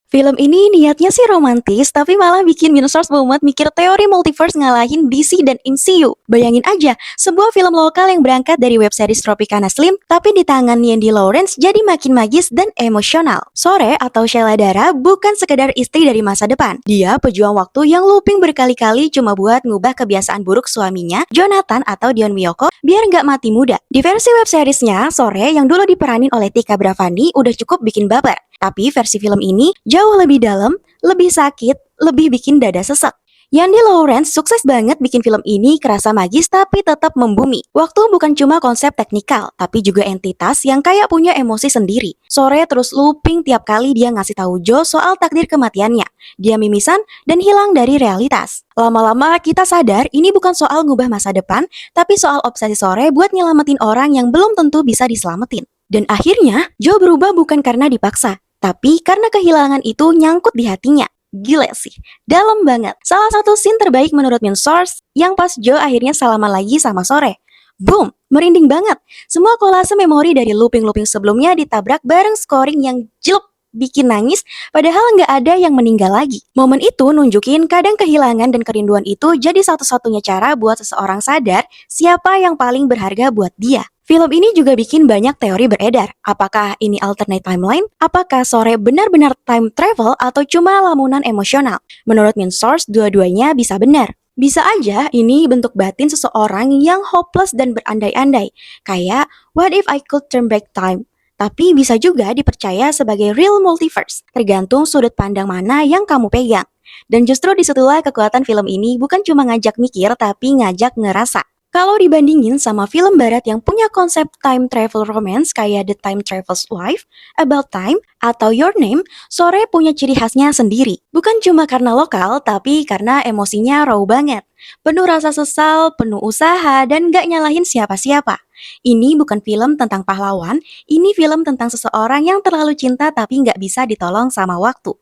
Film ini niatnya sih romantis, tapi malah bikin Minsource mumet mikir teori multiverse ngalahin DC dan MCU. Bayangin aja, sebuah film lokal yang berangkat dari web series Tropicana Slim, tapi di tangan Yandy Lawrence jadi makin magis dan emosional. Sore atau Sheila Dara bukan sekedar istri dari masa depan. Dia pejuang waktu yang looping berkali-kali cuma buat ngubah kebiasaan buruk suaminya, Jonathan atau Dion Miyoko, biar nggak mati muda. Di versi web seriesnya, Sore yang dulu diperanin oleh Tika Bravani udah cukup bikin baper. Tapi versi film ini jauh lebih dalam, lebih sakit, lebih bikin dada sesek. Yandy Lawrence sukses banget bikin film ini kerasa magis tapi tetap membumi. Waktu bukan cuma konsep teknikal, tapi juga entitas yang kayak punya emosi sendiri. Sore terus looping tiap kali dia ngasih tahu Joe soal takdir kematiannya. Dia mimisan dan hilang dari realitas. Lama-lama kita sadar ini bukan soal ngubah masa depan, tapi soal obsesi Sore buat nyelamatin orang yang belum tentu bisa diselamatin. Dan akhirnya, Joe berubah bukan karena dipaksa, tapi karena kehilangan itu nyangkut di hatinya. Gila sih, dalam banget. Salah satu scene terbaik menurut Minsource yang pas Joe akhirnya salaman lagi sama Sore. Boom, merinding banget. Semua kolase memori dari looping-looping sebelumnya ditabrak bareng scoring yang jelek bikin nangis, padahal nggak ada yang meninggal lagi. Momen itu nunjukin kadang kehilangan dan kerinduan itu jadi satu-satunya cara buat seseorang sadar siapa yang paling berharga buat dia. Film ini juga bikin banyak teori beredar. Apakah ini alternate timeline? Apakah Sore benar-benar time travel atau cuma lamunan emosional? Menurut Minsource, dua-duanya bisa benar. Bisa aja ini bentuk batin seseorang yang hopeless dan berandai-andai. Kayak, what if I could turn back time? Tapi bisa juga dipercaya sebagai real multiverse, tergantung sudut pandang mana yang kamu pegang. Dan justru disitulah kekuatan film ini bukan cuma ngajak mikir, tapi ngajak ngerasa. Kalau dibandingin sama film barat yang punya konsep time travel romance kayak The Time Traveler's Wife, About Time, atau Your Name, Sore punya ciri khasnya sendiri. Bukan cuma karena lokal, tapi karena emosinya raw banget. Penuh rasa sesal, penuh usaha, dan gak nyalahin siapa-siapa. Ini bukan film tentang pahlawan, ini film tentang seseorang yang terlalu cinta tapi gak bisa ditolong sama waktu.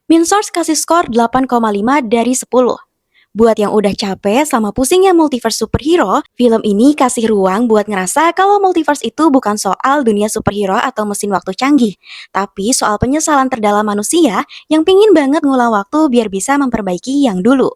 Minsource kasih skor 8,5 dari 10. Buat yang udah capek sama pusingnya multiverse superhero, film ini kasih ruang buat ngerasa kalau multiverse itu bukan soal dunia superhero atau mesin waktu canggih, tapi soal penyesalan terdalam manusia yang pingin banget ngulang waktu biar bisa memperbaiki yang dulu.